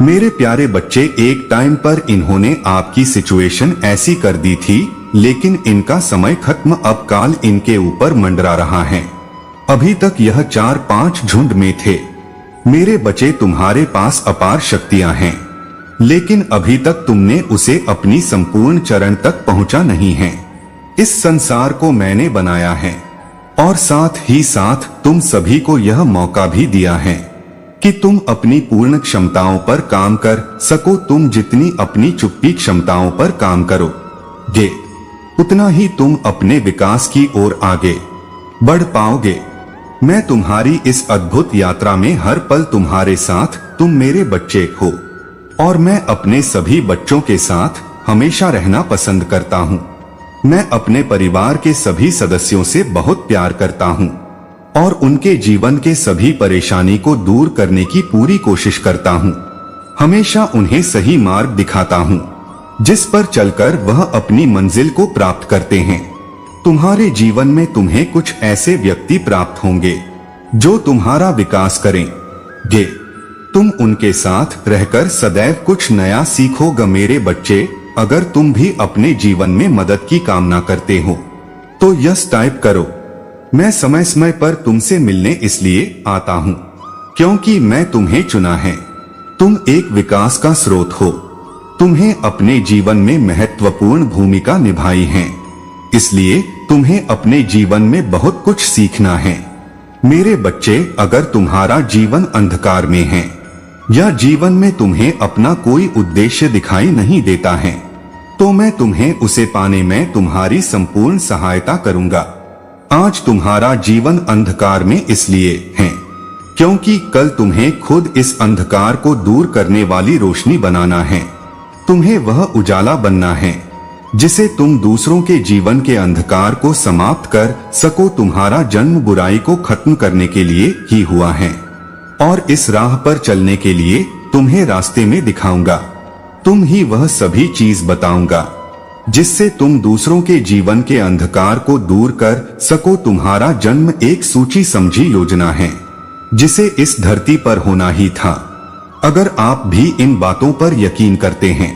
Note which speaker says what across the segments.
Speaker 1: मेरे प्यारे बच्चे, एक टाइम पर इन्होंने आपकी सिचुएशन ऐसी कर दी थी, लेकिन इनका समय खत्म। अब काल इनके ऊपर मंडरा रहा है। अभी तक यह 4-5 झुंड में थे। मेरे बच्चे, तुम्हारे पास अपार शक्तियां हैं, लेकिन अभी तक तुमने उसे अपनी संपूर्ण चरण तक पहुंचा नहीं है। इस संसार को मैंने बनाया है और साथ ही साथ तुम सभी को यह मौका भी दिया है कि तुम अपनी पूर्ण क्षमताओं पर काम कर सको। तुम जितनी अपनी चुप्पी क्षमताओं पर काम करोगे, उतना ही तुम अपने विकास की ओर आगे बढ़ पाओगे। मैं तुम्हारी इस अद्भुत यात्रा में हर पल तुम्हारे साथ। तुम मेरे बच्चे हो और मैं अपने सभी बच्चों के साथ हमेशा रहना पसंद करता हूँ। मैं अपने परिवार के सभी सदस्यों से बहुत प्यार करता हूँ और उनके जीवन के सभी परेशानी को दूर करने की पूरी कोशिश करता हूँ। हमेशा उन्हें सही मार्ग दिखाता हूँ, जिस पर चलकर वह अपनी मंजिल को प्राप्त करते हैं। तुम्हारे जीवन में तुम्हें कुछ ऐसे व्यक्ति प्राप्त होंगे जो तुम्हारा विकास करेंगे। तुम उनके साथ रहकर सदैव कुछ नया सीखोगे। मेरे बच्चे, अगर तुम भी अपने जीवन में मदद की कामना करते हो तो यस टाइप करो। मैं समय समय पर तुमसे मिलने इसलिए आता हूँ क्योंकि मैं तुम्हें चुना है। तुम एक विकास का स्रोत हो। तुम्हें अपने जीवन में महत्वपूर्ण भूमिका निभाई है, इसलिए तुम्हें अपने जीवन में बहुत कुछ सीखना है। मेरे बच्चे, अगर तुम्हारा जीवन अंधकार में है या जीवन में तुम्हें अपना कोई उद्देश्य दिखाई नहीं देता है, तो मैं तुम्हें उसे पाने में तुम्हारी संपूर्ण सहायता करूंगा। आज तुम्हारा जीवन अंधकार में इसलिए है क्योंकि कल तुम्हें खुद इस अंधकार को दूर करने वाली रोशनी बनाना है। तुम्हें वह उजाला बनना है जिसे तुम दूसरों के जीवन के अंधकार को समाप्त कर सको। तुम्हारा जन्म बुराई को खत्म करने के लिए ही हुआ है और इस राह पर चलने के लिए तुम्हें रास्ते में दिखाऊंगा। तुम ही वह सभी चीज बताऊंगा जिससे तुम दूसरों के जीवन के अंधकार को दूर कर सको। तुम्हारा जन्म एक सोची समझी योजना है जिसे इस धरती पर होना ही था। अगर आप भी इन बातों पर यकीन करते हैं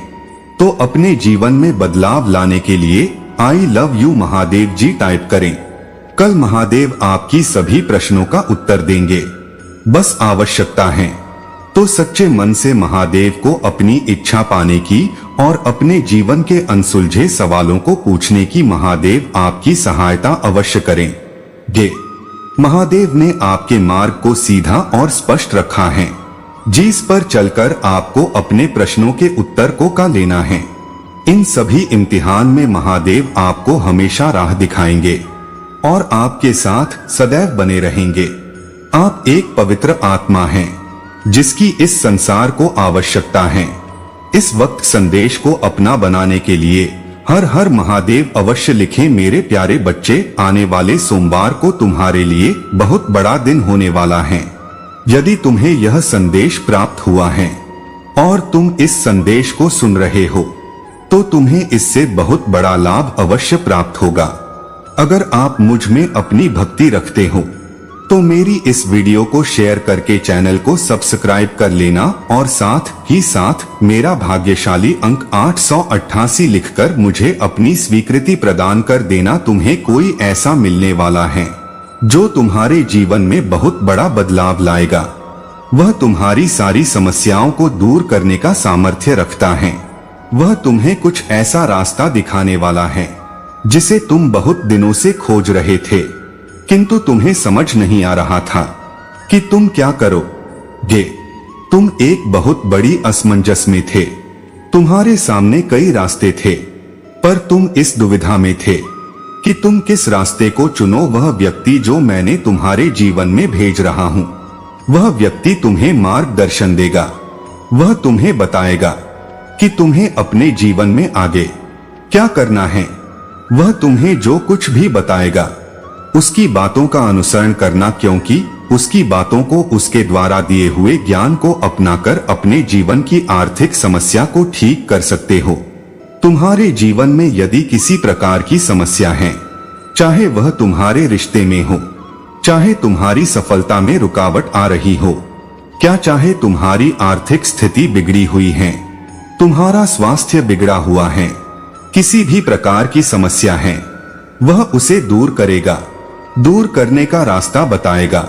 Speaker 1: तो अपने जीवन में बदलाव लाने के लिए I love you Mahadev ji type करें। कल महादेव आपकी सभी प्रश्नों का उत्तर देंगे। बस आवश्यकता है तो सच्चे मन से महादेव को अपनी इच्छा पाने की और अपने जीवन के अनसुलझे सवालों को पूछने की। महादेव आपकी सहायता अवश्य करेंगे। महादेव ने आपके मार्ग को सीधा और स्पष्ट रखा है, जिस पर चलकर आपको अपने प्रश्नों के उत्तर को का लेना है। इन सभी इम्तिहान में महादेव आपको हमेशा राह दिखाएंगे और आपके साथ सदैव बने रहेंगे। आप एक पवित्र आत्मा हैं जिसकी इस संसार को आवश्यकता है। इस वक्त संदेश को अपना बनाने के लिए हर हर महादेव अवश्य लिखें। मेरे प्यारे बच्चे, आने वाले सोमवार को तुम्हारे लिए बहुत बड़ा दिन होने वाला है। यदि तुम्हें यह संदेश प्राप्त हुआ है और तुम इस संदेश को सुन रहे हो तो तुम्हें इससे बहुत बड़ा लाभ अवश्य प्राप्त होगा। अगर आप मुझ में अपनी भक्ति रखते हो तो मेरी इस वीडियो को शेयर करके चैनल को सब्सक्राइब कर लेना और साथ ही साथ मेरा भाग्यशाली अंक 888 लिखकर मुझे अपनी स्वीकृति प्रदान कर देना। तुम्हें कोई ऐसा मिलने वाला है जो तुम्हारे जीवन में बहुत बड़ा बदलाव लाएगा। वह तुम्हारी सारी समस्याओं को दूर करने का सामर्थ्य रखता है। वह तुम्हें कुछ ऐसा रास्ता दिखाने वाला है जिसे तुम बहुत दिनों से खोज रहे थे, किंतु तुम्हें समझ नहीं आ रहा था कि तुम क्या करोगे। तुम एक बहुत बड़ी असमंजस में थे। तुम्हारे सामने कई रास्ते थे, पर तुम इस दुविधा में थे कि तुम किस रास्ते को चुनो। वह व्यक्ति जो मैंने तुम्हारे जीवन में भेज रहा हूँ, वह व्यक्ति तुम्हें मार्गदर्शन देगा। वह तुम्हें बताएगा कि तुम्हें अपने जीवन में आगे क्या करना है। वह तुम्हें जो कुछ भी बताएगा उसकी बातों का अनुसरण करना, क्योंकि उसकी बातों को, उसके द्वारा दिए हुए ज्ञान को अपनाकर अपने जीवन की आर्थिक समस्या को ठीक कर सकते हो। तुम्हारे जीवन में यदि किसी प्रकार की समस्या है, चाहे वह तुम्हारे रिश्ते में हो, चाहे तुम्हारी सफलता में रुकावट आ रही हो, क्या चाहे तुम्हारी आर्थिक स्थिति बिगड़ी हुई है, तुम्हारा स्वास्थ्य बिगड़ा हुआ है, किसी भी प्रकार की समस्या है, वह उसे दूर करेगा, दूर करने का रास्ता बताएगा।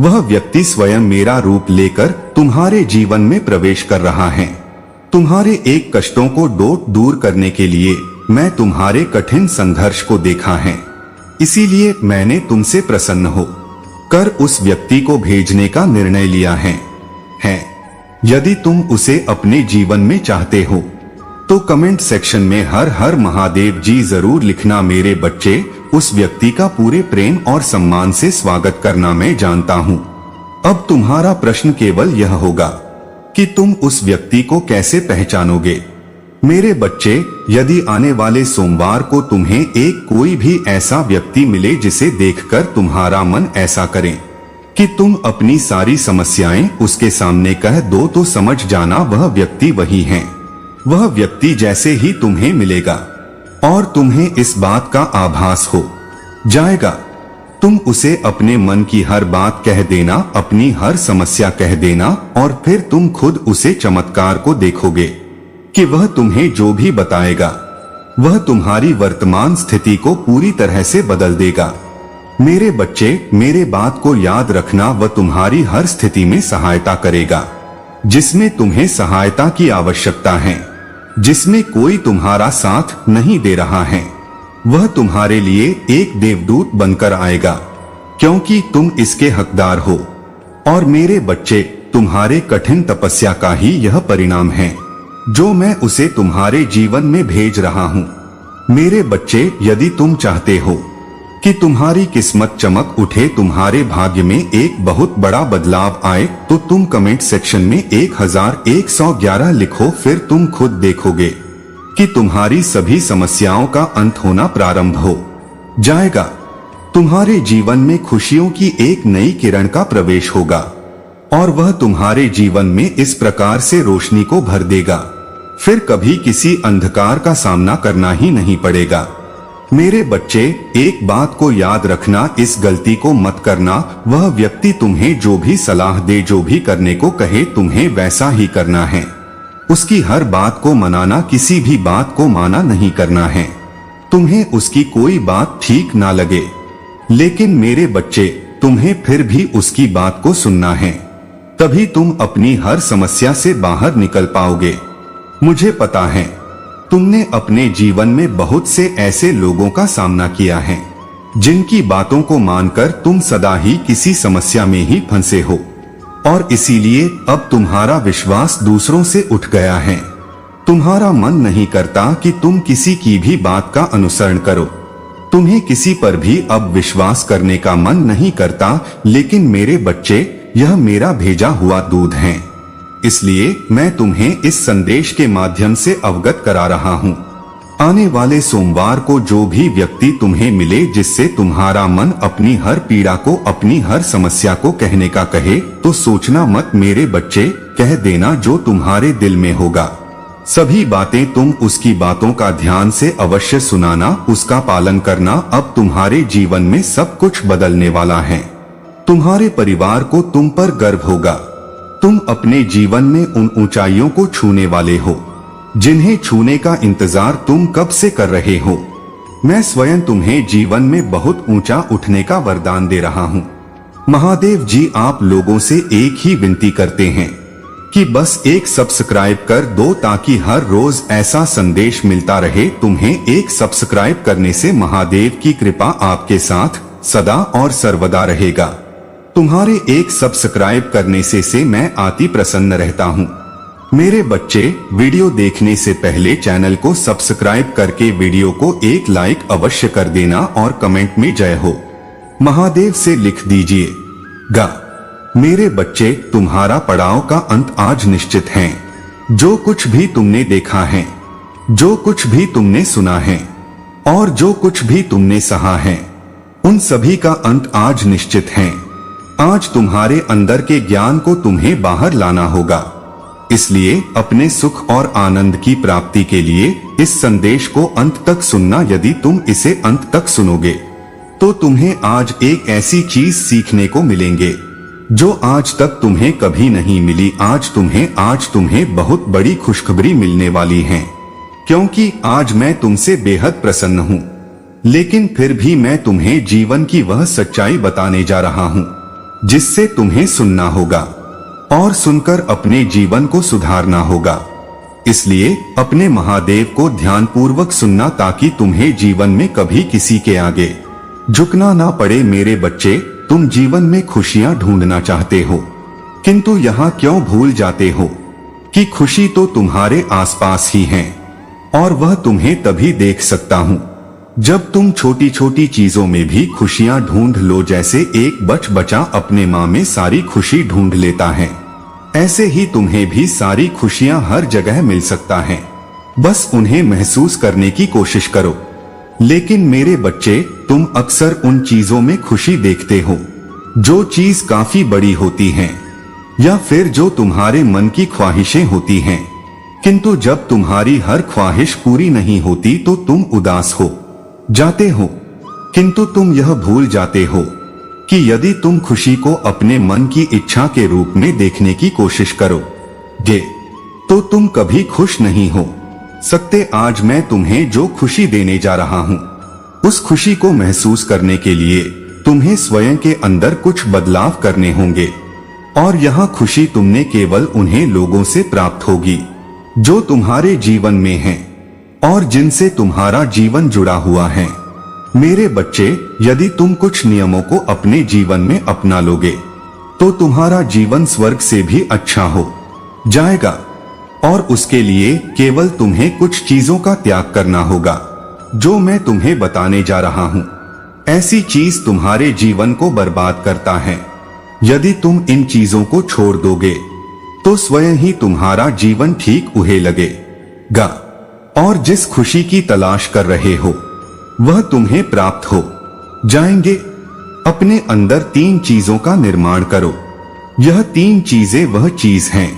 Speaker 1: वह व्यक्ति स्वयं मेरा रूप लेकर तुम्हारे जीवन में प्रवेश कर रहा है। तुम्हारे एक कष्टों को दूर करने के लिए मैं तुम्हारे कठिन संघर्ष को देखा है, इसीलिए मैंने तुमसे प्रसन्न हो कर उस व्यक्ति को भेजने का निर्णय लिया है। यदि तुम उसे अपने जीवन में चाहते हो तो कमेंट सेक्शन में हर हर महादेव जी जरूर लिखना। मेरे बच्चे, उस व्यक्ति का पूरे प्रेम और सम्मान से स्वागत करना मैं जानता हूँ। अब तुम्हारा प्रश्न केवल यह होगा कि तुम उस व्यक्ति को कैसे पहचानोगे। मेरे बच्चे, यदि आने वाले सोमवार को तुम्हें एक कोई भी ऐसा व्यक्ति मिले जिसे देखकर तुम्हारा मन ऐसा करे कि तुम अपनी सारी समस्याएं उसके सामने कह दो, तो समझ जाना वह व्यक्ति वही है। वह व्यक्ति जैसे ही तुम्हें मिलेगा और तुम्हें इस बात का आभास हो जाएगा, तुम उसे अपने मन की हर बात कह देना, अपनी हर समस्या कह देना, और फिर तुम खुद उसे चमत्कार को देखोगे कि वह तुम्हें जो भी बताएगा वह तुम्हारी वर्तमान स्थिति को पूरी तरह से बदल देगा। मेरे बच्चे, मेरे बात को याद रखना, वह तुम्हारी हर स्थिति में सहायता करेगा जिसमें तुम्हें सहायता की आवश्यकता है, जिसमें कोई तुम्हारा साथ नहीं दे रहा है। वह तुम्हारे लिए एक देवदूत बनकर आएगा क्योंकि तुम इसके हकदार हो। और मेरे बच्चे, तुम्हारे कठिन तपस्या का ही यह परिणाम है जो मैं उसे तुम्हारे जीवन में भेज रहा हूँ। मेरे बच्चे, यदि तुम चाहते हो कि तुम्हारी किस्मत चमक उठे, तुम्हारे भाग्य में एक बहुत बड़ा बदलाव आए, तो तुम कमेंट सेक्शन में 1111 लिखो। फिर तुम खुद देखोगे कि तुम्हारी सभी समस्याओं का अंत होना प्रारंभ हो जाएगा। तुम्हारे जीवन में खुशियों की एक नई किरण का प्रवेश होगा और वह तुम्हारे जीवन में इस प्रकार से रोशनी को भर देगा, फिर कभी किसी अंधकार का सामना करना ही नहीं पड़ेगा। मेरे बच्चे, एक बात को याद रखना, इस गलती को मत करना। वह व्यक्ति तुम्हें जो भी सलाह दे, जो भी करने को कहे, तुम्हें वैसा ही करना है। उसकी हर बात को मनाना, किसी भी बात को माना नहीं करना है। तुम्हें उसकी कोई बात ठीक ना लगे, लेकिन मेरे बच्चे, तुम्हें फिर भी उसकी बात को सुनना है, तभी तुम अपनी हर समस्या से बाहर निकल पाओगे। मुझे पता है तुमने अपने जीवन में बहुत से ऐसे लोगों का सामना किया है जिनकी बातों को मानकर तुम सदा ही किसी समस्या में ही फंसे हो, और इसीलिए अब तुम्हारा विश्वास दूसरों से उठ गया है। तुम्हारा मन नहीं करता कि तुम किसी की भी बात का अनुसरण करो, तुम्हें किसी पर भी अब विश्वास करने का मन नहीं करता। लेकिन मेरे बच्चे, यह मेरा भेजा हुआ दूध है, इसलिए मैं तुम्हें इस संदेश के माध्यम से अवगत करा रहा हूँ। आने वाले सोमवार को जो भी व्यक्ति तुम्हें मिले जिससे तुम्हारा मन अपनी हर पीड़ा को, अपनी हर समस्या को कहने का कहे, तो सोचना मत मेरे बच्चे, कह देना जो तुम्हारे दिल में होगा। सभी बातें तुम उसकी बातों का ध्यान से अवश्य सुनाना, उसका पालन करना। अब तुम्हारे जीवन में सब कुछ बदलने वाला है। तुम्हारे परिवार को तुम पर गर्व होगा। तुम अपने जीवन में उन ऊंचाइयों को छूने वाले हो जिन्हें छूने का इंतजार तुम कब से कर रहे हो। मैं स्वयं तुम्हें जीवन में बहुत ऊंचा उठने का वरदान दे रहा हूँ। महादेव जी आप लोगों से एक ही विनती करते हैं कि बस एक सब्सक्राइब कर दो, ताकि हर रोज ऐसा संदेश मिलता रहे। तुम्हें एक सब्सक्राइब करने से महादेव की कृपा आपके साथ सदा और सर्वदा रहेगा। तुम्हारे एक सब्सक्राइब करने से मैं अति प्रसन्न रहता हूँ। मेरे बच्चे, वीडियो देखने से पहले चैनल को सब्सक्राइब करके वीडियो को एक लाइक अवश्य कर देना और कमेंट में जय हो महादेव से लिख दीजिए गा। मेरे बच्चे, तुम्हारा पड़ाव का अंत आज निश्चित है। जो कुछ भी तुमने देखा है, जो कुछ भी तुमने सुना है और जो कुछ भी तुमने सहा है, उन सभी का अंत आज निश्चित है। आज तुम्हारे अंदर के ज्ञान को तुम्हें बाहर लाना होगा। इसलिए अपने सुख और आनंद की प्राप्ति के लिए इस संदेश को अंत तक सुनना। यदि तुम इसे अंत तक सुनोगे तो तुम्हें आज एक ऐसी चीज सीखने को मिलेंगे जो आज तक तुम्हें कभी नहीं मिली। आज तुम्हें बहुत बड़ी खुशखबरी मिलने वाली है, क्योंकि आज मैं तुमसे बेहद प्रसन्न हूँ। लेकिन फिर भी मैं तुम्हें जीवन की वह सच्चाई बताने जा रहा हूँ जिससे तुम्हें सुनना होगा और सुनकर अपने जीवन को सुधारना होगा। इसलिए अपने महादेव को ध्यानपूर्वक सुनना, ताकि तुम्हें जीवन में कभी किसी के आगे झुकना ना पड़े। मेरे बच्चे, तुम जीवन में खुशियां ढूंढना चाहते हो, किंतु यहाँ क्यों भूल जाते हो कि खुशी तो तुम्हारे आसपास ही है और वह तुम्हें तभी देख सकता हूँ जब तुम छोटी छोटी चीजों में भी खुशियां ढूंढ लो। जैसे एक बच्चा अपने माँ में सारी खुशी ढूंढ लेता है, ऐसे ही तुम्हें भी सारी खुशियां हर जगह मिल सकता है। बस उन्हें महसूस करने की कोशिश करो। लेकिन मेरे बच्चे, तुम अक्सर उन चीजों में खुशी देखते हो जो चीज काफी बड़ी होती हैं, या फिर जो तुम्हारे मन की ख्वाहिशें होती हैं। किंतु जब तुम्हारी हर ख्वाहिश पूरी नहीं होती तो तुम उदास हो जाते हो। किंतु तुम यह भूल जाते हो कि यदि तुम खुशी को अपने मन की इच्छा के रूप में देखने की कोशिश करोगे तो तुम कभी खुश नहीं हो सकते। आज मैं तुम्हें जो खुशी देने जा रहा हूँ, उस खुशी को महसूस करने के लिए तुम्हें स्वयं के अंदर कुछ बदलाव करने होंगे। और यह खुशी तुमने केवल उन्हें लोगों से प्राप्त होगी जो तुम्हारे जीवन में हैं और जिनसे तुम्हारा जीवन जुड़ा हुआ है। मेरे बच्चे, यदि तुम कुछ नियमों को अपने जीवन में अपना लोगे तो तुम्हारा जीवन स्वर्ग से भी अच्छा हो जाएगा। और उसके लिए केवल तुम्हें कुछ चीजों का त्याग करना होगा जो मैं तुम्हें बताने जा रहा हूँ। ऐसी चीज तुम्हारे जीवन को बर्बाद करता है। यदि तुम इन चीजों को छोड़ दोगे तो स्वयं ही तुम्हारा जीवन ठीक उहे लगेगा और जिस खुशी की तलाश कर रहे हो वह तुम्हें प्राप्त हो जाएंगे। अपने अंदर 3 चीजों का निर्माण करो। यह 3 चीजें वह चीज हैं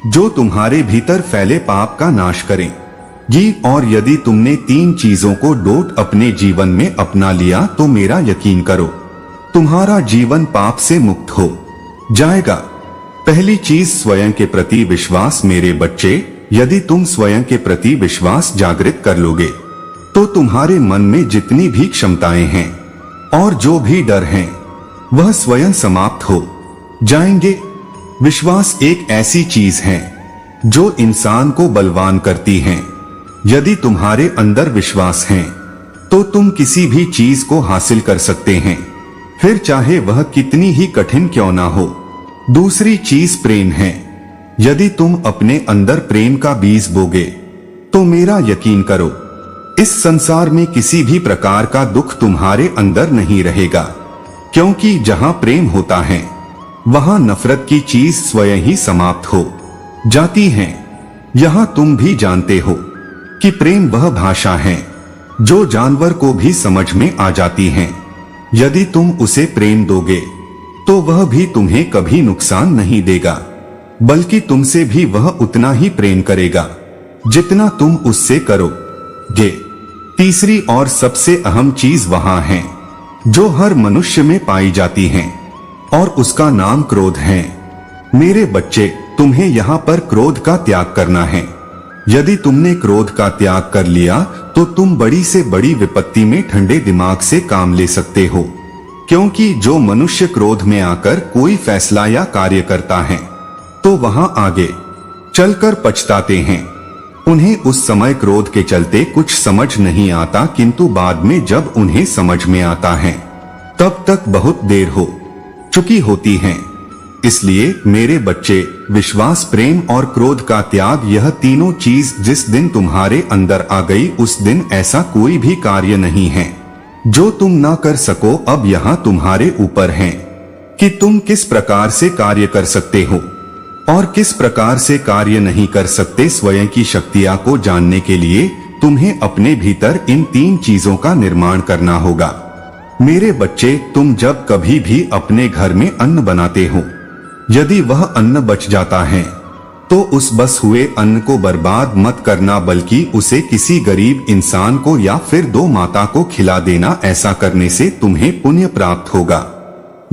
Speaker 1: जो तुम्हारे भीतर फैले पाप का नाश करें। और यदि तुमने 3 चीजों को डोट अपने जीवन में अपना लिया तो मेरा यकीन करो, तुम्हारा जीवन पाप से मुक्त हो जाएगा। पहली चीज, स्वयं के प्रति विश्वास। मेरे बच्चे, यदि तुम स्वयं के प्रति विश्वास जागृत कर लोगे तो तुम्हारे मन में जितनी भी क्षमताएं हैं और जो भी डर हैं वह स्वयं समाप्त हो जाएंगे। विश्वास एक ऐसी चीज है जो इंसान को बलवान करती है। यदि तुम्हारे अंदर विश्वास है तो तुम किसी भी चीज को हासिल कर सकते हैं, फिर चाहे वह कितनी ही कठिन क्यों ना हो। दूसरी चीज प्रेम है। यदि तुम अपने अंदर प्रेम का बीज बोगे तो मेरा यकीन करो, इस संसार में किसी भी प्रकार का दुख तुम्हारे अंदर नहीं रहेगा, क्योंकि जहां प्रेम होता है वहां नफरत की चीज स्वयं ही समाप्त हो जाती है। यहां तुम भी जानते हो कि प्रेम वह भाषा है जो जानवर को भी समझ में आ जाती है। यदि तुम उसे प्रेम दोगे तो वह भी तुम्हें कभी नुकसान नहीं देगा, बल्कि तुमसे भी वह उतना ही प्रेम करेगा जितना तुम उससे करोगे। तीसरी और सबसे अहम चीज वहां है जो हर मनुष्य में पाई जाती है, और उसका नाम क्रोध है। मेरे बच्चे, तुम्हें यहाँ पर क्रोध का त्याग करना है। यदि तुमने क्रोध का त्याग कर लिया तो तुम बड़ी से बड़ी विपत्ति में ठंडे दिमाग से काम ले सकते हो, क्योंकि जो मनुष्य क्रोध में आकर कोई फैसला या कार्य करता है तो वहां आगे चलकर पछताते हैं। उन्हें उस समय क्रोध के चलते कुछ समझ नहीं आता, किंतु बाद में जब उन्हें समझ में आता है तब तक बहुत देर हो चुकी होती है। इसलिए मेरे बच्चे, विश्वास, प्रेम और क्रोध का त्याग, यह तीनों चीज जिस दिन तुम्हारे अंदर आ गई उस दिन ऐसा कोई भी कार्य नहीं है जो तुम ना कर सको। अब यहाँ तुम्हारे ऊपर है कि तुम किस प्रकार से कार्य कर सकते हो और किस प्रकार से कार्य नहीं कर सकते। स्वयं की शक्तियां को जानने के लिए तुम्हें अपने भीतर इन 3 चीजों का निर्माण करना होगा। मेरे बच्चे, तुम जब कभी भी अपने घर में अन्न बनाते हो, यदि वह अन्न बच जाता है तो उस बस हुए अन्न को बर्बाद मत करना, बल्कि उसे किसी गरीब इंसान को या फिर 2 माता को खिला देना। ऐसा करने से तुम्हें पुण्य प्राप्त होगा।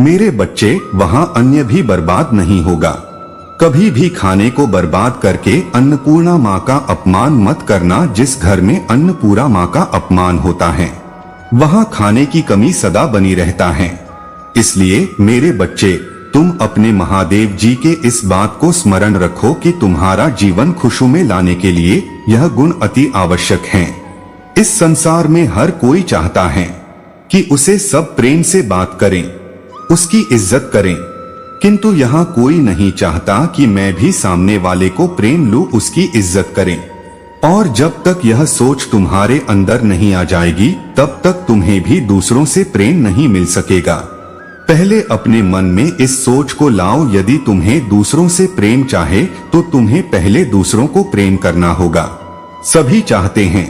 Speaker 1: मेरे बच्चे, वहां अन्य भी बर्बाद नहीं होगा। कभी भी खाने को बर्बाद करके अन्नपूर्णा माँ का अपमान मत करना। जिस घर में अन्नपूर्णा माँ का अपमान होता है वहां खाने की कमी सदा बनी रहता है। इसलिए मेरे बच्चे, तुम अपने महादेव जी के इस बात को स्मरण रखो कि तुम्हारा जीवन खुशू में लाने के लिए यह गुण अति आवश्यक हैं। इस संसार में हर कोई चाहता है कि उसे सब प्रेम से बात करें, उसकी इज्जत करें, किंतु यहाँ कोई नहीं चाहता कि मैं भी सामने वाले को प्रेम लूं, उसकी इज्जत करें। और जब तक यह सोच तुम्हारे अंदर नहीं आ जाएगी तब तक तुम्हें भी दूसरों से प्रेम नहीं मिल सकेगा। पहले अपने मन में इस सोच को लाओ, यदि तुम्हें दूसरों से प्रेम चाहे तो तुम्हें पहले दूसरों को प्रेम करना होगा। सभी चाहते हैं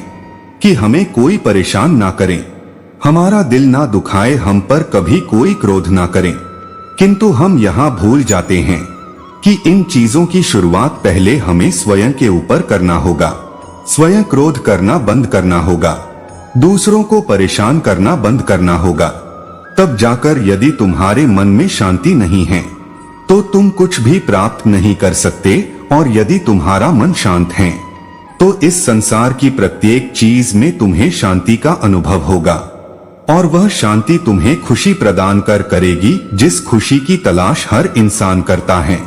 Speaker 1: कि हमें कोई परेशान ना करे, हमारा दिल ना दुखाए, हम पर कभी कोई क्रोध ना करे, किंतु हम यहाँ भूल जाते हैं कि इन चीजों की शुरुआत पहले हमें स्वयं के ऊपर करना होगा। स्वयं क्रोध करना बंद करना होगा, दूसरों को परेशान करना बंद करना होगा। तब जाकर यदि तुम्हारे मन में शांति नहीं है तो तुम कुछ भी प्राप्त नहीं कर सकते। और यदि तुम्हारा मन शांत है तो इस संसार की प्रत्येक चीज में तुम्हें शांति का अनुभव होगा और वह शांति तुम्हें खुशी प्रदान करेगी, जिस खुशी की तलाश हर इंसान करता है।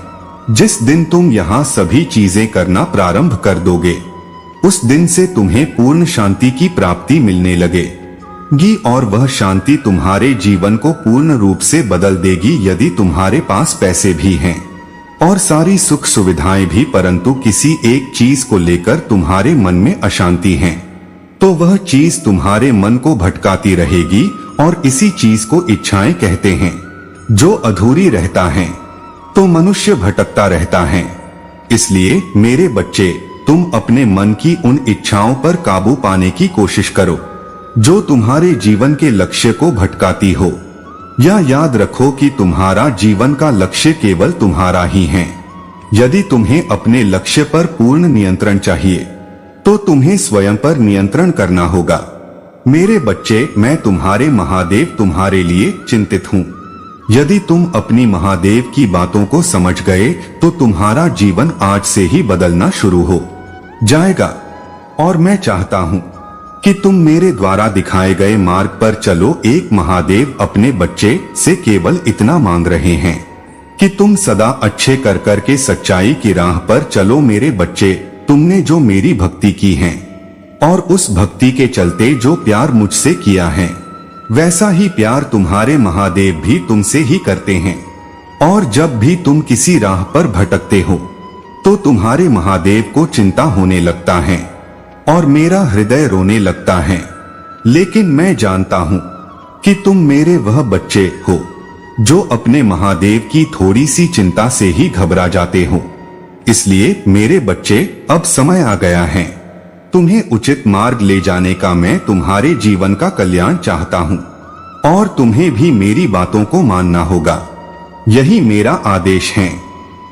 Speaker 1: जिस दिन तुम यहाँ सभी चीजें करना प्रारंभ कर दोगे उस दिन से तुम्हें पूर्ण शांति की प्राप्ति मिलने लगेगी और वह शांति तुम्हारे जीवन को पूर्ण रूप से बदल देगी। यदि तुम्हारे पास पैसे भी हैं और सारी सुख सुविधाएं भी, परंतु किसी एक चीज को लेकर तुम्हारे मन में अशांति है तो वह चीज तुम्हारे मन को भटकाती रहेगी और इसी चीज को इच्छाएं कहते हैं। जो अधूरी रहता है तो मनुष्य भटकता रहता है। इसलिए मेरे बच्चे, तुम अपने मन की उन इच्छाओं पर काबू पाने की कोशिश करो जो तुम्हारे जीवन के लक्ष्य को भटकाती हो। या याद रखो कि तुम्हारा जीवन का लक्ष्य केवल तुम्हारा ही है। यदि तुम्हें अपने लक्ष्य पर पूर्ण नियंत्रण चाहिए तो तुम्हें स्वयं पर नियंत्रण करना होगा। मेरे बच्चे, मैं तुम्हारे महादेव तुम्हारे लिए चिंतित हूँ। यदि तुम अपनी महादेव की बातों को समझ गए तो तुम्हारा जीवन आज से ही बदलना शुरू हो जाएगा। और मैं चाहता हूँ कि तुम मेरे द्वारा दिखाए गए मार्ग पर चलो। एक महादेव अपने बच्चे से केवल इतना मांग रहे हैं कि तुम सदा अच्छे कर के सच्चाई की राह पर चलो। मेरे बच्चे, तुमने जो मेरी भक्ति की है और उस भक्ति के चलते जो प्यार मुझसे किया है वैसा ही प्यार तुम्हारे महादेव भी तुमसे ही करते हैं। और जब भी तुम किसी राह पर भटकते हो तो तुम्हारे महादेव को चिंता होने लगता है और मेरा हृदय रोने लगता है। लेकिन मैं जानता हूँ कि तुम मेरे वह बच्चे हो जो अपने महादेव की थोड़ी सी चिंता से ही घबरा जाते हो। इसलिए मेरे बच्चे, अब समय आ गया है तुम्हें उचित मार्ग ले जाने का। मैं तुम्हारे जीवन का कल्याण चाहता हूँ और तुम्हें भी मेरी बातों को मानना होगा। यही मेरा आदेश है।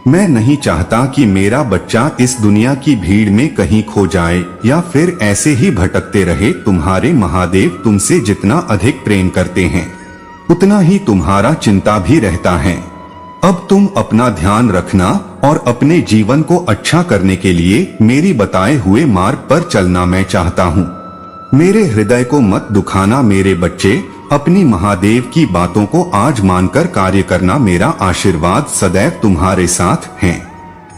Speaker 1: मैं नहीं चाहता कि मेरा बच्चा इस दुनिया की भीड़ में कहीं खो जाए या फिर ऐसे ही भटकते रहे। तुम्हारे महादेव तुमसे जितना अधिक प्रेम करते हैं उतना ही तुम्हारा चिंता भी रहता है। अब तुम अपना ध्यान रखना और अपने जीवन को अच्छा करने के लिए मेरी बताए हुए मार्ग पर चलना मैं चाहता हूँ। मेरे हृदय को मत दुखाना मेरे बच्चे। अपनी महादेव की बातों को आज मानकर कार्य करना। मेरा आशीर्वाद सदैव तुम्हारे साथ है।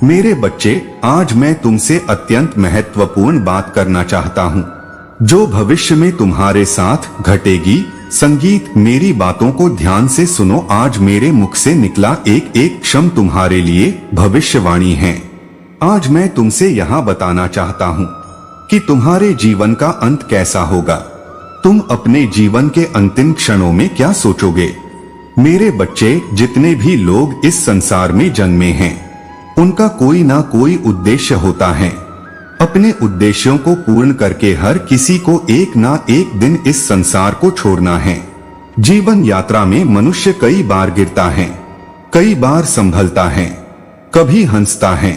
Speaker 1: मेरे बच्चे, आज मैं तुमसे अत्यंत महत्वपूर्ण बात करना चाहता हूँ जो भविष्य में तुम्हारे साथ घटेगी। संगीत, मेरी बातों को ध्यान से सुनो। आज मेरे मुख से निकला एक एक क्षण तुम्हारे लिए भविष्यवाणी है। आज मैं तुमसे यहाँ बताना चाहता हूँ कि तुम्हारे जीवन का अंत कैसा होगा। तुम अपने जीवन के अंतिम क्षणों में क्या सोचोगे। मेरे बच्चे, जितने भी लोग इस संसार में जन्मे हैं उनका कोई ना कोई उद्देश्य होता है। अपने उद्देश्यों को पूर्ण करके हर किसी को एक ना एक दिन इस संसार को छोड़ना है। जीवन यात्रा में मनुष्य कई बार गिरता है, कई बार संभलता है, कभी हंसता है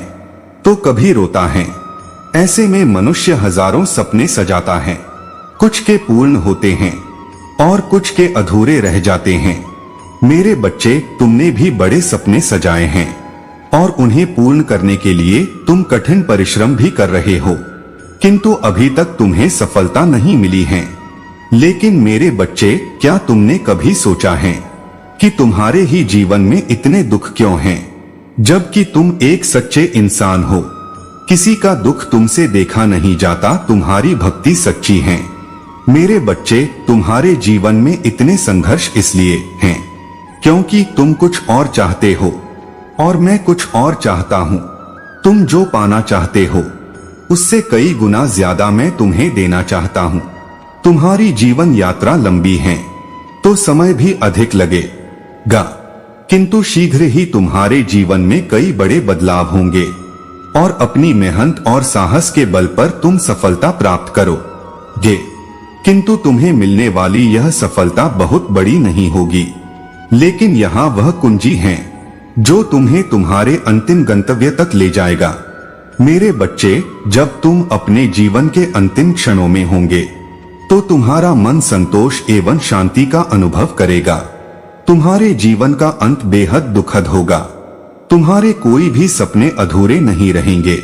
Speaker 1: तो कभी रोता है। ऐसे में मनुष्य हजारों सपने सजाता है। कुछ के पूर्ण होते हैं और कुछ के अधूरे रह जाते हैं। मेरे बच्चे, तुमने भी बड़े सपने सजाए हैं और उन्हें पूर्ण करने के लिए तुम कठिन परिश्रम भी कर रहे हो, किंतु अभी तक तुम्हें सफलता नहीं मिली है। लेकिन मेरे बच्चे, क्या तुमने कभी सोचा है कि तुम्हारे ही जीवन में इतने दुख क्यों हैं, जबकि तुम एक सच्चे इंसान हो? किसी का दुख तुमसे देखा नहीं जाता, तुम्हारी भक्ति सच्ची है। मेरे बच्चे, तुम्हारे जीवन में इतने संघर्ष इसलिए हैं क्योंकि तुम कुछ और चाहते हो और मैं कुछ और चाहता हूँ। तुम जो पाना चाहते हो उससे कई गुना ज्यादा मैं तुम्हें देना चाहता हूँ। तुम्हारी जीवन यात्रा लंबी है तो समय भी अधिक लगेगा, किंतु शीघ्र ही तुम्हारे जीवन में कई बड़े बदलाव होंगे और अपनी मेहनत और साहस के बल पर तुम सफलता प्राप्त करोगे। किंतु तुम्हें मिलने वाली यह सफलता बहुत बड़ी नहीं होगी, लेकिन यहाँ वह कुंजी है जो तुम्हें तुम्हारे अंतिम गंतव्य तक ले जाएगा। मेरे बच्चे, जब तुम अपने जीवन के अंतिम क्षणों में होंगे तो तुम्हारा मन संतोष एवं शांति का अनुभव करेगा। तुम्हारे जीवन का अंत बेहद दुखद होगा। तुम्हारे कोई भी सपने अधूरे नहीं रहेंगे।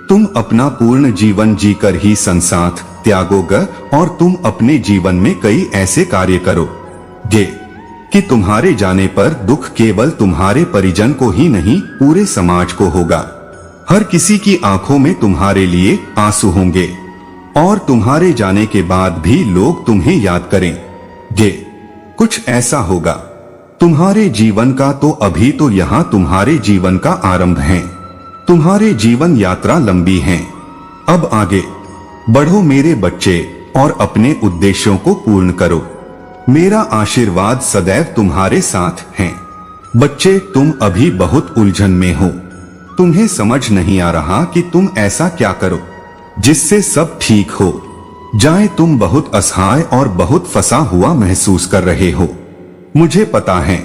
Speaker 1: तुम अपना पूर्ण जीवन जीकर ही संसार त्यागोगे और तुम अपने जीवन में कई ऐसे कार्य करोगे कि तुम्हारे जाने पर दुख केवल तुम्हारे परिजन को ही नहीं, पूरे समाज को होगा। हर किसी की आंखों में तुम्हारे लिए आंसू होंगे और तुम्हारे जाने के बाद भी लोग तुम्हें याद करेंगे। कुछ ऐसा होगा तुम्हारे जीवन का, तो अभी तो यहाँ तुम्हारे जीवन का आरंभ है। तुम्हारे जीवन यात्रा लंबी है। अब आगे बढ़ो मेरे बच्चे और अपने उद्देश्यों को पूर्ण करो। मेरा आशीर्वाद सदैव तुम्हारे साथ है। बच्चे, तुम अभी बहुत उलझन में हो। तुम्हें समझ नहीं आ रहा कि तुम ऐसा क्या करो जिससे सब ठीक हो जाए। तुम बहुत असहाय और बहुत फंसा हुआ महसूस कर रहे हो। मुझे पता है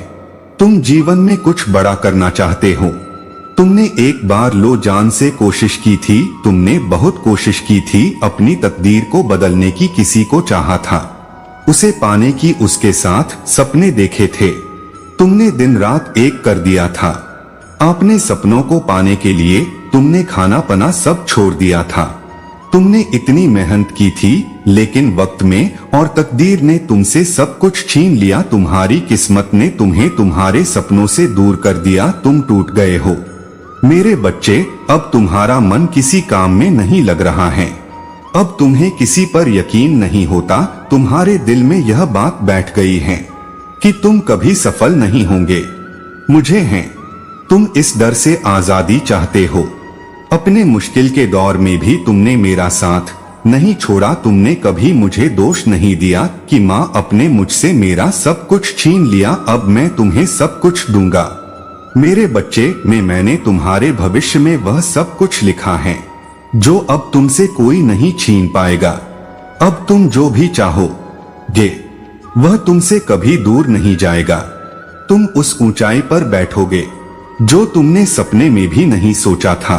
Speaker 1: तुम जीवन में कुछ बड़ा करना चाहते हो। तुमने एक बार लो जान से कोशिश की थी। तुमने बहुत कोशिश की थी, अपनी तकदीर को बदलने की किसी को चाहा था, उसे पाने की उसके साथ सपने देखे थे। तुमने दिन रात एक कर दिया था। आपने सपनों को पाने के लिए तुमने खाना पना सब छोड़ दिया था। तुमने इतनी मेहनत की थी, लेकिन वक्त में और तकदीर ने तुमसे सब कुछ छीन लिया। तुम्हारी किस्मत ने तुम्हें तुम्हारे सपनों से दूर कर दिया। तुम टूट गए हो। मेरे बच्चे, अब तुम्हारा मन किसी काम में नहीं लग रहा है। अब तुम्हें किसी पर यकीन नहीं होता। तुम्हारे दिल में यह बात बैठ गई है कि तुम कभी सफल नहीं होंगे। मुझे है, तुम इस डर से आजादी चाहते हो। अपने मुश्किल के दौर में भी तुमने मेरा साथ नहीं छोड़ा। तुमने कभी मुझे दोष नहीं दिया कि माँ अपने मुझसे मेरा सब कुछ छीन लिया। अब मैं तुम्हें सब कुछ दूंगा। मेरे बच्चे, मैंने तुम्हारे भविष्य में वह सब कुछ लिखा है जो अब तुमसे कोई नहीं छीन पाएगा। अब तुम जो भी चाहोगे वह तुमसे कभी दूर नहीं जाएगा। तुम उस ऊंचाई पर बैठोगे जो तुमने सपने में भी नहीं सोचा था।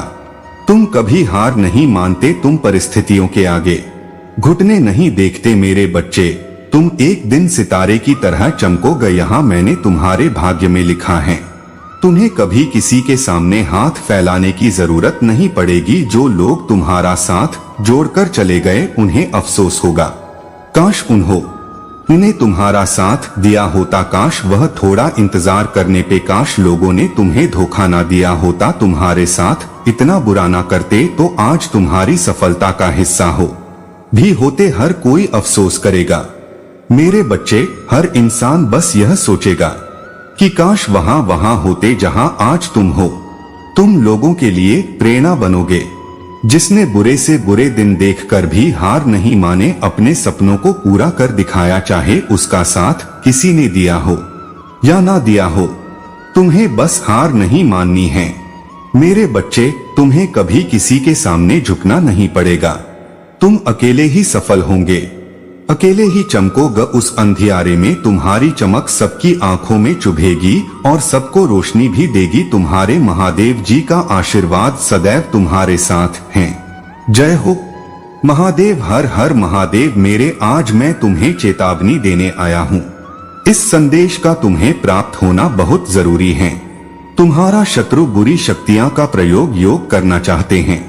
Speaker 1: तुम कभी हार नहीं मानते। तुम परिस्थितियों के आगे घुटने नहीं देखते। मेरे बच्चे, तुम एक दिन सितारे की तरह चमकोगे। यहाँ मैंने तुम्हारे भाग्य में लिखा है। तुम्हें कभी किसी के सामने हाथ फैलाने की जरूरत नहीं पड़ेगी। जो लोग तुम्हारा साथ जोड़कर चले गए उन्हें अफसोस होगा। काश उन्हें तुम्हारा साथ दिया होता। काश वह थोड़ा इंतजार करने पे, काश लोगों ने तुम्हें धोखा ना दिया होता। तुम्हारे साथ इतना बुरा ना करते तो आज तुम्हारी सफलता का हिस्सा हो भी होते। हर कोई अफसोस करेगा। मेरे बच्चे, हर इंसान बस यह सोचेगा कि काश वहां होते जहां आज तुम हो। तुम लोगों के लिए प्रेरणा बनोगे। जिसने बुरे से बुरे दिन देखकर भी हार नहीं माने, अपने सपनों को पूरा कर दिखाया। चाहे उसका साथ किसी ने दिया हो या ना दिया हो, तुम्हें बस हार नहीं माननी है। मेरे बच्चे, तुम्हें कभी किसी के सामने झुकना नहीं पड़ेगा। तुम अकेले ही सफल होंगे, अकेले ही चमकोगे। उस अंधियारे में तुम्हारी चमक सबकी आंखों में चुभेगी और सबको रोशनी भी देगी। तुम्हारे महादेव जी का आशीर्वाद सदैव तुम्हारे साथ है। जय हो महादेव। हर हर महादेव। मेरे आज मैं तुम्हें चेतावनी देने आया हूँ। इस संदेश का तुम्हें प्राप्त होना बहुत जरूरी है। तुम्हारा शत्रु बुरी शक्तियां का प्रयोग योग करना चाहते हैं।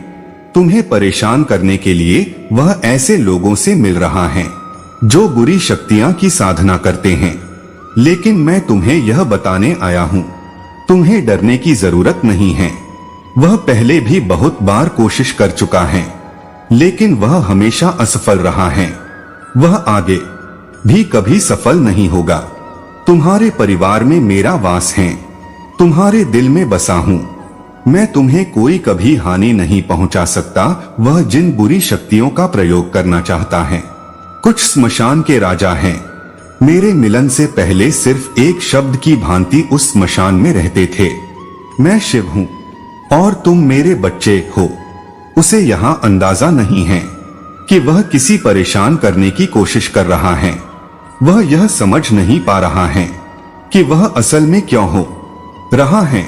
Speaker 1: तुम्हें परेशान करने के लिए वह ऐसे लोगों से मिल रहा है जो बुरी शक्तियां की साधना करते हैं। लेकिन मैं तुम्हें यह बताने आया हूँ, तुम्हें डरने की जरूरत नहीं है। वह पहले भी बहुत बार कोशिश कर चुका है, लेकिन वह हमेशा असफल रहा है। वह आगे भी कभी सफल नहीं होगा। तुम्हारे परिवार में मेरा वास है, तुम्हारे दिल में बसा हूँ। मैं तुम्हें कोई कभी हानि नहीं पहुंचा सकता। वह जिन बुरी शक्तियों का प्रयोग करना चाहता है, कुछ स्मशान के राजा हैं। मेरे मिलन से पहले सिर्फ एक शब्द की भांति उस स्मशान में रहते थे। मैं शिव हूँ और तुम मेरे बच्चे हो। उसे यहाँ अंदाजा नहीं है कि वह किसी परेशान करने की कोशिश कर रहा है। वह यह समझ नहीं पा रहा है कि वह असल में क्यों हो रहा है।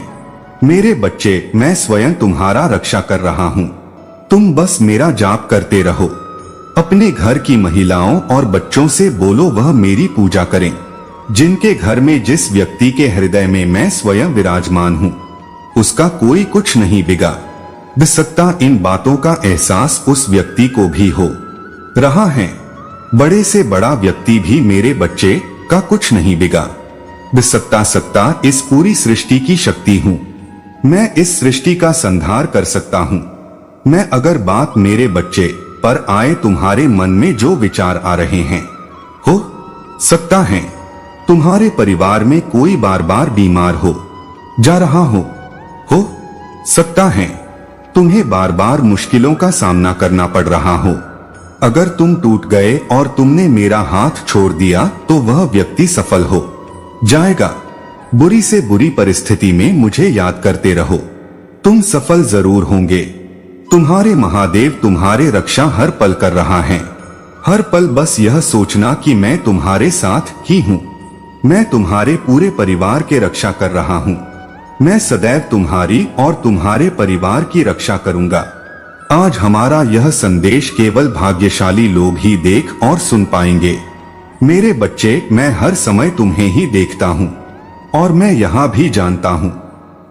Speaker 1: मेरे बच्चे, मैं स्वयं तुम्हारा रक्षा कर रहा हूँ। तुम बस मेरा जाप करते रहो। अपने घर की महिलाओं और बच्चों से बोलो वह मेरी पूजा करें। जिनके घर में जिस व्यक्ति के हृदय में मैं स्वयं विराजमान हूँ, उसका कोई कुछ नहीं बिगाड़ सकता। इन बातों का एहसास उस व्यक्ति को भी हो रहा है। बड़े से बड़ा व्यक्ति भी मेरे बच्चे का कुछ नहीं बिगाड़ सकता। इस पूरी सृष्टि की शक्ति हूँ। मैं इस सृष्टि का संहार कर सकता हूँ। मैं अगर बात मेरे बच्चे पर आए, तुम्हारे मन में जो विचार आ रहे हैं, हो सकता है तुम्हारे परिवार में कोई बार बार बीमार हो जा रहा हो सकता है तुम्हें बार बार मुश्किलों का सामना करना पड़ रहा हो। अगर तुम टूट गए और तुमने मेरा हाथ छोड़ दिया तो वह व्यक्ति सफल हो जाएगा। बुरी से बुरी परिस्थिति में मुझे याद करते रहो, तुम सफल जरूर होंगे। तुम्हारे महादेव तुम्हारे रक्षा हर पल कर रहा है। हर पल बस यह सोचना कि मैं तुम्हारे साथ ही हूँ। मैं तुम्हारे पूरे परिवार के रक्षा कर रहा हूँ। मैं सदैव तुम्हारी और तुम्हारे परिवार की रक्षा करूंगा। आज हमारा यह संदेश केवल भाग्यशाली लोग ही देख और सुन पाएंगे। मेरे बच्चे, मैं हर समय तुम्हें ही देखता हूँ और मैं यहाँ भी जानता हूँ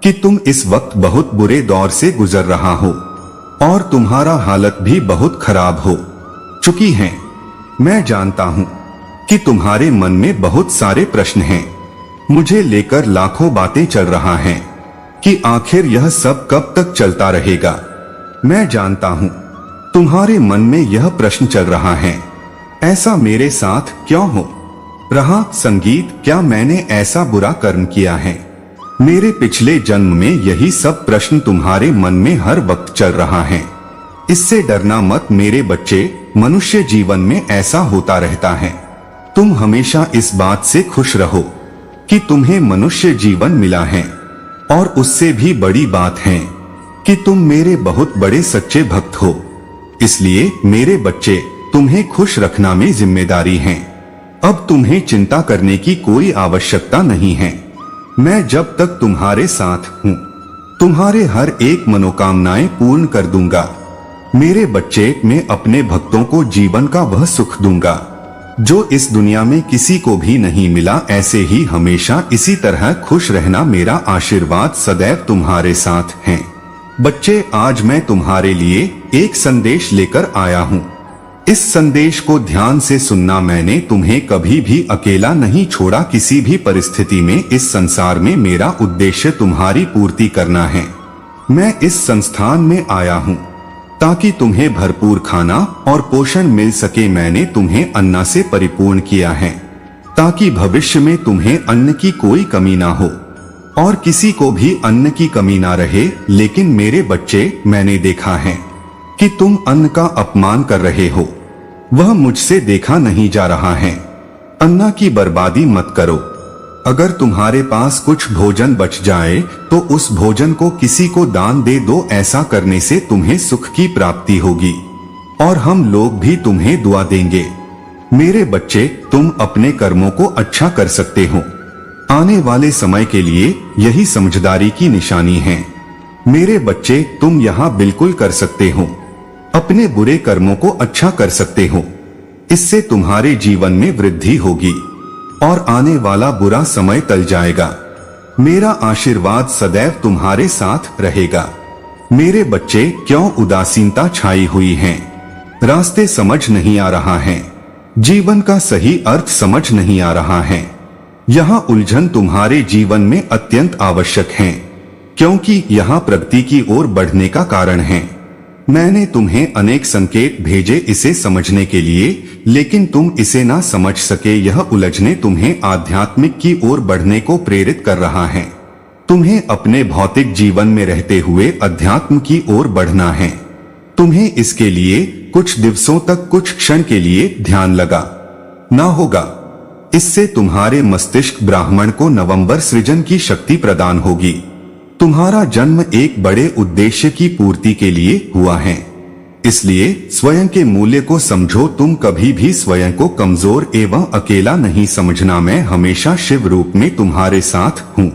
Speaker 1: कि तुम इस वक्त बहुत बुरे दौर से गुजर रहा हो और तुम्हारा हालत भी बहुत खराब हो चुकी है। मैं जानता हूँ कि तुम्हारे मन में बहुत सारे प्रश्न हैं। मुझे लेकर लाखों बातें चल रहा है कि आखिर यह सब कब तक चलता रहेगा। मैं जानता हूँ तुम्हारे मन में यह प्रश्न चल रहा है, ऐसा मेरे साथ क्यों हो रहा। संगीत, क्या मैंने ऐसा बुरा कर्म किया है? मेरे पिछले जन्म में यही सब प्रश्न तुम्हारे मन में हर वक्त चल रहा है। इससे डरना मत मेरे बच्चे, मनुष्य जीवन में ऐसा होता रहता है। तुम हमेशा इस बात से खुश रहो कि तुम्हें मनुष्य जीवन मिला है, और उससे भी बड़ी बात है कि तुम मेरे बहुत बड़े सच्चे भक्त हो। इसलिए मेरे बच्चे, तुम्हें खुश रखना में जिम्मेदारी है। अब तुम्हें चिंता करने की कोई आवश्यकता नहीं है। मैं जब तक तुम्हारे साथ हूँ, तुम्हारे हर एक मनोकामनाएं पूर्ण कर दूंगा। मेरे बच्चे, मैं अपने भक्तों को जीवन का वह सुख दूंगा जो इस दुनिया में किसी को भी नहीं मिला। ऐसे ही हमेशा इसी तरह खुश रहना, मेरा आशीर्वाद सदैव तुम्हारे साथ है। बच्चे, आज मैं तुम्हारे लिए एक संदेश लेकर आया हूँ। इस संदेश को ध्यान से सुनना। मैंने तुम्हें कभी भी अकेला नहीं छोड़ा। किसी भी परिस्थिति में इस संसार में मेरा उद्देश्य तुम्हारी पूर्ति करना है। मैं इस संस्थान में आया हूँ ताकि तुम्हें भरपूर खाना और पोषण मिल सके। मैंने तुम्हें अन्न से परिपूर्ण किया है ताकि भविष्य में तुम्हें अन्न की कोई कमी ना हो और किसी को भी अन्न की कमी ना रहे। लेकिन मेरे बच्चे, मैंने देखा है कि तुम अन्न का अपमान कर रहे हो। वह मुझसे देखा नहीं जा रहा है। अन्न की बर्बादी मत करो। अगर तुम्हारे पास कुछ भोजन बच जाए तो उस भोजन को किसी को दान दे दो। ऐसा करने से तुम्हें सुख की प्राप्ति होगी और हम लोग भी तुम्हें दुआ देंगे। मेरे बच्चे, तुम अपने कर्मों को अच्छा कर सकते हो। आने वाले समय के लिए यही समझदारी की निशानी है। मेरे बच्चे, तुम यहाँ बिल्कुल कर सकते हो। अपने बुरे कर्मों को अच्छा कर सकते हो। इससे तुम्हारे जीवन में वृद्धि होगी। और आने वाला बुरा समय टल जाएगा। मेरा आशीर्वाद सदैव तुम्हारे साथ रहेगा। मेरे बच्चे, क्यों उदासीनता छाई हुई है? रास्ते समझ नहीं आ रहा है, जीवन का सही अर्थ समझ नहीं आ रहा है। यहाँ उलझन तुम्हारे जीवन में अत्यंत आवश्यक है, क्योंकि यहाँ प्रगति की ओर बढ़ने का कारण है। मैंने तुम्हें अनेक संकेत भेजे इसे समझने के लिए, लेकिन तुम इसे ना समझ सके। यह उलझने तुम्हें आध्यात्मिक की ओर बढ़ने को प्रेरित कर रहा है। तुम्हें अपने भौतिक जीवन में रहते हुए अध्यात्म की ओर बढ़ना है। तुम्हें इसके लिए कुछ दिवसों तक, कुछ क्षण के लिए ध्यान लगा ना होगा। इससे तुम्हारे मस्तिष्क ब्राह्मण को नवंबर सृजन की शक्ति प्रदान होगी। तुम्हारा जन्म एक बड़े उद्देश्य की पूर्ति के लिए हुआ है, इसलिए स्वयं के मूल्य को समझो। तुम कभी भी स्वयं को कमजोर एवं अकेला नहीं समझना। मैं हमेशा शिव रूप में तुम्हारे साथ हूँ।